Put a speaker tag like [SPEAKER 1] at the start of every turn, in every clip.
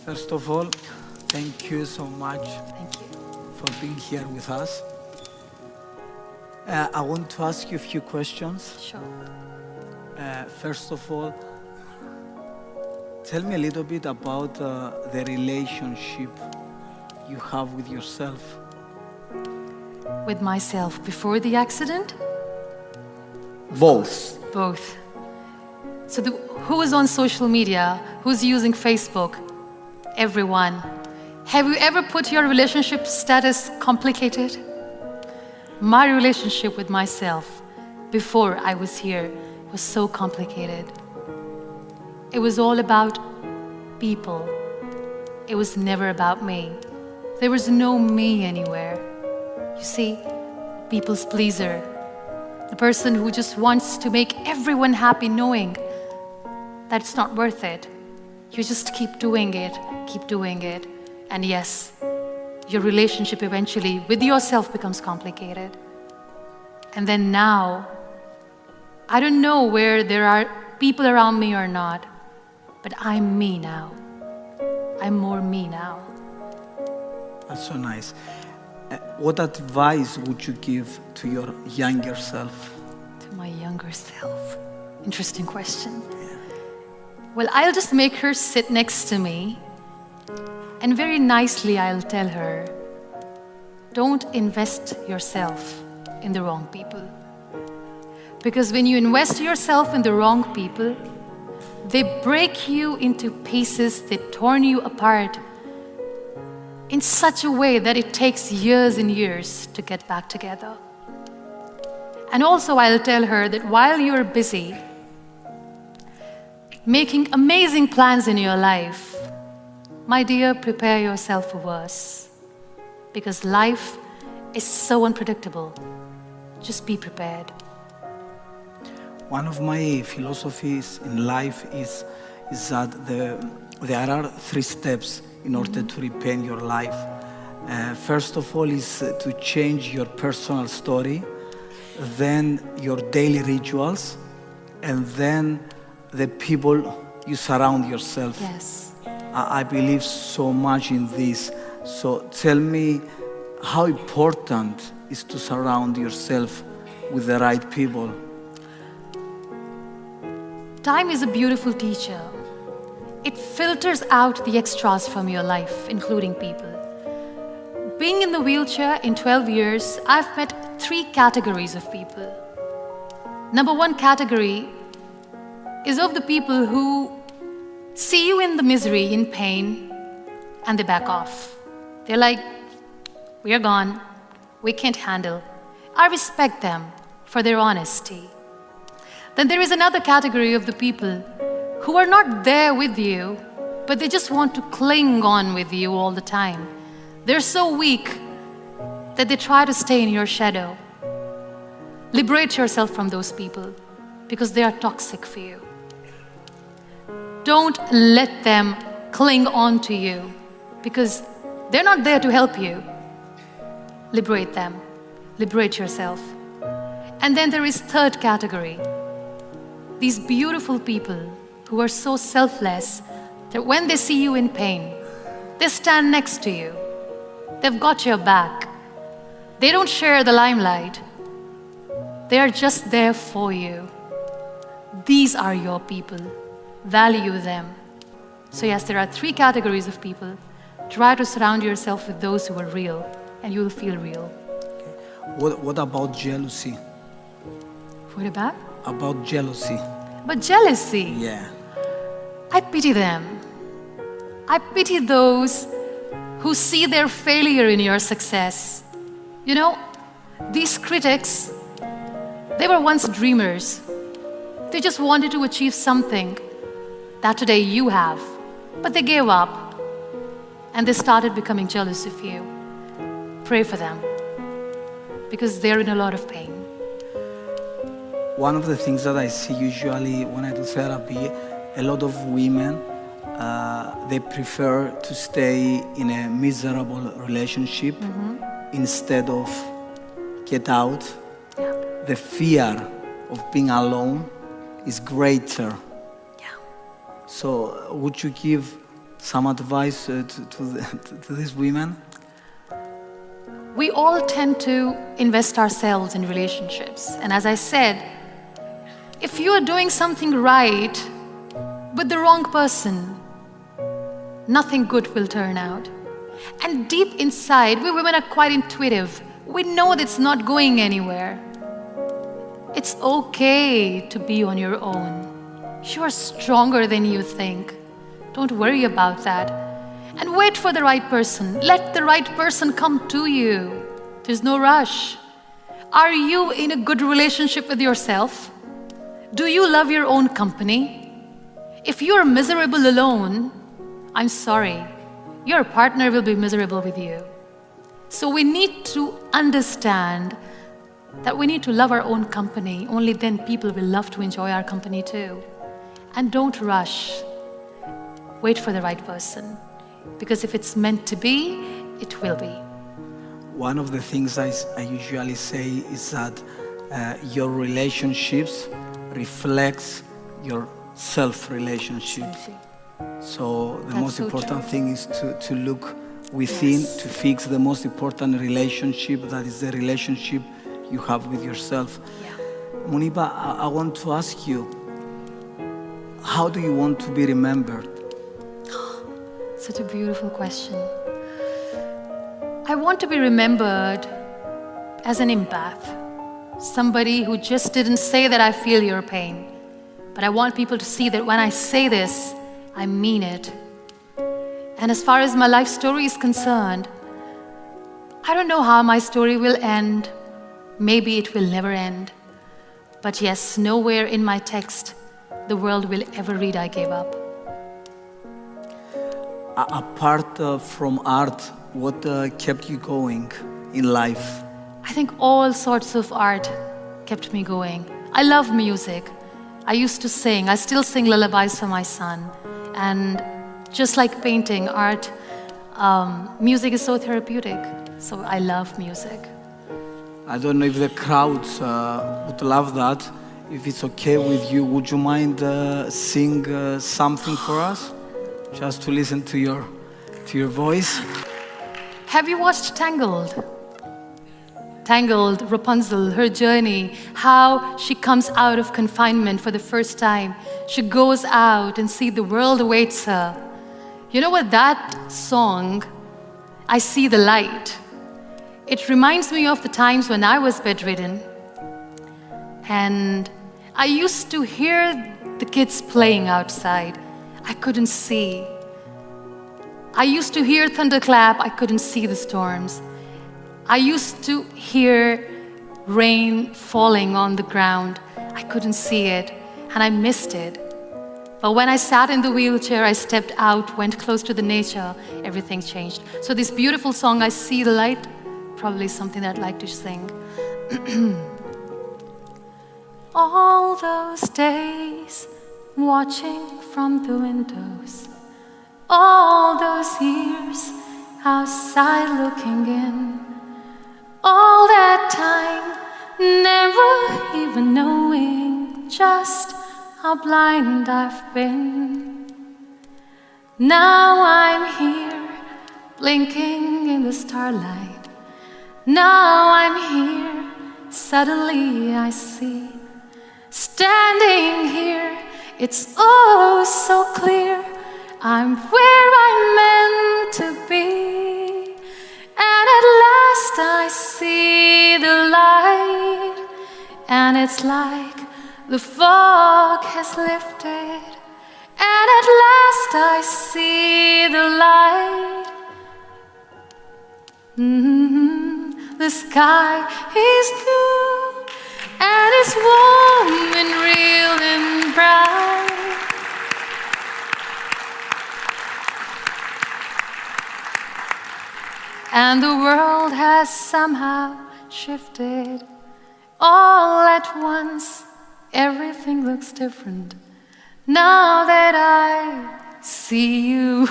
[SPEAKER 1] First of all, thank you so much
[SPEAKER 2] Thank you.
[SPEAKER 1] for being here with us. I want to ask you a few questions.
[SPEAKER 2] Sure.
[SPEAKER 1] First of all, tell me a little bit about the relationship you have with yourself.
[SPEAKER 2] With myself before the accident?
[SPEAKER 1] Both.
[SPEAKER 2] Both. So who is on social media? Who's using Facebook? Everyone. Have you ever put your relationship status complicated? My relationship with myself before I was here was so complicated. It was all about people. It was never about me. There was no me anywhere. You see, people's pleaser. The person who just wants to make everyone happy knowing that it's not worth it. You just keep doing it. And yes, your relationship eventually with yourself becomes complicated. And then now, I don't know where there are people around me or not, but I'm me now. I'm more me now.
[SPEAKER 1] That's so nice. What advice would you give to your younger self?
[SPEAKER 2] To my younger self. Interesting question. Well, I'll just make her sit next to me, and very nicely I'll tell her, don't invest yourself in the wrong people. Because when you invest yourself in the wrong people, they break you into pieces, they torn you apart in such a way that it takes years and years to get back together. And also I'll tell her that while you're busy making amazing plans in your life, my dear, prepare yourself for worse. Because life is so unpredictable. Just be prepared.
[SPEAKER 1] One of my philosophies in life is that there are 3 steps in order to repaint your life. First of all is to change your personal story, then your daily rituals, and then the people you surround yourself.
[SPEAKER 2] Yes.
[SPEAKER 1] I believe so much in this. So tell me how important is to surround yourself with the right people.
[SPEAKER 2] Time is a beautiful teacher. It filters out the extras from your life, including people. Being in the wheelchair in 12 years, I've met 3 categories of people. Number 1 category is of the people who see you in the misery, in pain, and they back off. They're like, we are gone, we can't handle. I respect them for their honesty. Then there is another category of the people who are not there with you, but they just want to cling on with you all the time. They're so weak that they try to stay in your shadow. Liberate yourself from those people because they are toxic for you. Don't let them cling on to you because they're not there to help you. Liberate them. Liberate yourself. And then there is 3rd category. These beautiful people who are so selfless that when they see you in pain, they stand next to you. They've got your back. They don't share the limelight. They are just there for you. These are your people. Value them. So yes, there are 3 categories of people. Try to surround yourself with those who are real, and you will feel real.
[SPEAKER 1] What about jealousy?
[SPEAKER 2] What about?
[SPEAKER 1] About jealousy.
[SPEAKER 2] But jealousy.
[SPEAKER 1] Yeah.
[SPEAKER 2] I pity them. I pity those who see their failure in your success. You know, these critics, they were once dreamers. They just wanted to achieve something that today you have, but they gave up and they started becoming jealous of you. Pray for them because they're in a lot of pain.
[SPEAKER 1] One of the things that I see usually when I do therapy, a lot of women, they prefer to stay in a miserable relationship instead of get out.
[SPEAKER 2] Yeah.
[SPEAKER 1] The fear of being alone is greater.
[SPEAKER 2] Yeah.
[SPEAKER 1] So would you give some advice to these women?
[SPEAKER 2] We all tend to invest ourselves in relationships. And as I said, if you are doing something right with the wrong person, nothing good will turn out. And deep inside, we women are quite intuitive. We know that it's not going anywhere. It's okay to be on your own. You are stronger than you think. Don't worry about that. And wait for the right person. Let the right person come to you. There's no rush. Are you in a good relationship with yourself? Do you love your own company? If you're miserable alone, I'm sorry, your partner will be miserable with you. So we need to understand that we need to love our own company. Only then people will love to enjoy our company too. And don't rush. Wait for the right person. Because if it's meant to be, it will be.
[SPEAKER 1] One of the things I usually say is that your relationships reflects your self-relationship. So the most important thing is to look within, to fix the most important relationship, that is the relationship you have with yourself. Muniba, I want to ask you, how do you want to be remembered?
[SPEAKER 2] Such a beautiful question. I want to be remembered as an empath, somebody who just didn't say that I feel your pain, but I want people to see that when I say this, I mean it. And as far as my life story is concerned, I don't know how my story will end. Maybe it will never end. But yes, nowhere in my text the world will ever read I gave up.
[SPEAKER 1] Apart from art, what kept you going in life?
[SPEAKER 2] I think all sorts of art kept me going. I love music. I used to sing. I still sing lullabies for my son. And just like painting, art, music is so therapeutic. So I love music.
[SPEAKER 1] I don't know if the crowds would love that. If it's okay with you, would you mind sing something for us? Just to listen to your voice.
[SPEAKER 2] Have you watched Tangled? Tangled, Rapunzel, her journey, how she comes out of confinement for the first time. She goes out and sees the world awaits her. You know what, that song, I See the Light, it reminds me of the times when I was bedridden. And I used to hear the kids playing outside. I couldn't see. I used to hear thunderclap. I couldn't see the storms. I used to hear rain falling on the ground. I couldn't see it, and I missed it. But when I sat in the wheelchair, I stepped out, went close to the nature, everything changed. So this beautiful song, I See the Light, probably something that I'd like to sing. All those days, watching from the windows, all those years outside looking in, all that time never even knowing just how blind I've been. Now I'm here blinking in the starlight. Now I'm here, suddenly I see, standing here, it's oh so clear, I'm where I'm meant to be. And at last I see the light, and it's like the fog has lifted. And at last I see the light. The sky is blue, and it's warm and real and bright. And the world has somehow shifted. All at once, everything looks different. Now that I see you.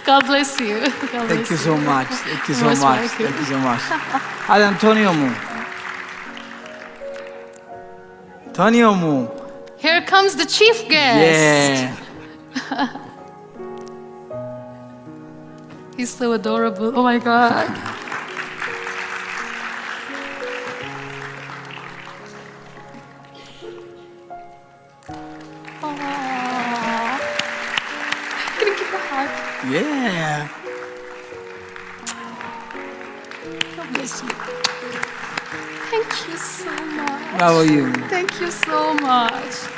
[SPEAKER 2] God bless you. God
[SPEAKER 1] Thank
[SPEAKER 2] bless
[SPEAKER 1] you so much. Thank you so
[SPEAKER 2] Most
[SPEAKER 1] much.
[SPEAKER 2] welcome.
[SPEAKER 1] Thank you so much. Hi, Antonio Mu. Antonio Mu.
[SPEAKER 2] Here comes the chief guest.
[SPEAKER 1] Yeah.
[SPEAKER 2] He's so adorable. Oh my God. Aww. Can you give a hug?
[SPEAKER 1] Yeah.
[SPEAKER 2] God bless you. Thank you so much.
[SPEAKER 1] How are you?
[SPEAKER 2] Thank you so much.